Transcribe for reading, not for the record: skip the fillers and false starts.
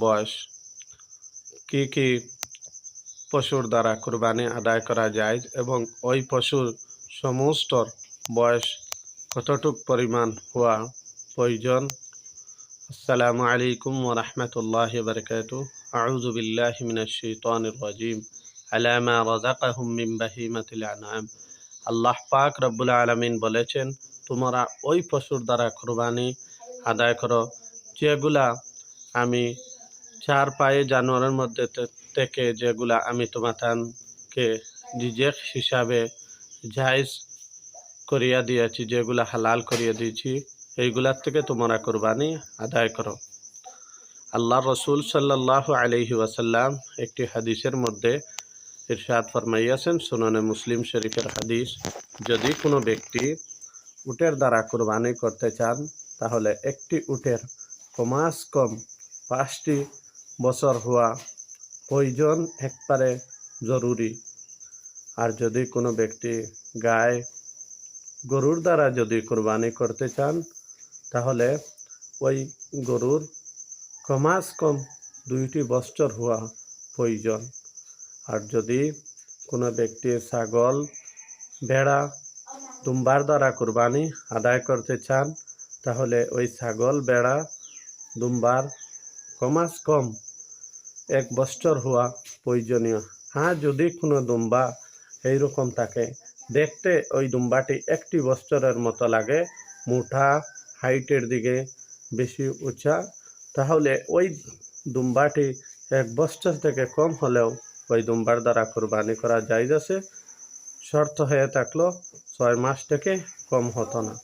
বয়স, কি কি পশুর দ্বারা কুরবানি আদায় করা যায় এবং ওই পশুর সমস্ত বয়স কতটুক পরিমাণ হওয়া প্রয়োজন। আসসালামু আলাইকুম ওয়া রাহমাতুল্লাহি ওয়া বারাকাতুহু। আউযু বিল্লাহি মিনাশ শাইতানির রাজীম। আলা মা রাযাকাহুম মিন বাহিমাতিল আনআম। আল্লাহ পাক রব্বুল আলামিন বলেছেন, তোমরা ওই পশুর দ্বারা কুরবানি আদায় করো যেগুলা আমি চার পায়ে জানোয়ারের মধ্যে থেকে যেগুলা আমি তোমাকে রিজেক হিসাবে জায়েজ করিয়া দিয়েছি, যেগুলা হালাল করিয়া দিয়েছি, এইগুলার থেকে তোমরা কুরবানি আদায় করো। আল্লাহ রসুল সাল্লাল্লাহু আলাইহি ওয়াসাল্লাম একটি হাদিসের মধ্যে ইরশাদ ফরমাইয়াছেন, সুনানে মুসলিম শরীফের হাদিস, যদি কোনো ব্যক্তি উটের দ্বারা কুরবানি করতে চান তাহলে একটি উটের কমাস কম 5টি বছর হওয়া প্রয়োজন, একবারে জরুরি। আর যদি কোনো ব্যক্তি গায়ে গরুর দ্বারা যদি কুরবানি করতে চান তাহলে ওই গরুর কমাস কম 2টি বছর হওয়া প্রয়োজন। আর যদি কোনো ব্যক্তি ছাগল, ভেড়া, দুম্বার দ্বারা কুরবানি আদায় করতে চান তাহলে ওই ছাগল, ভেড়া, দুম্বার কমাস কম 1 বছর হওয়া প্রয়োজনীয়। হ্যাঁ, যদি কোনো দুম্বা এইরকম থাকে, দেখতে ওই দুম্বাটি 1টি বছরের মতো লাগে, মোটা, হাইটের দিকে বেশি উঁচা, তাহলে ওই দুম্বাটি 1 বছর থেকে কম হলেও ওই দুম্বার দ্বারা কুরবানি করা জায়েজ আছে। শর্ত হয়ে থাকলো 6 মাস থেকে কম হতো না।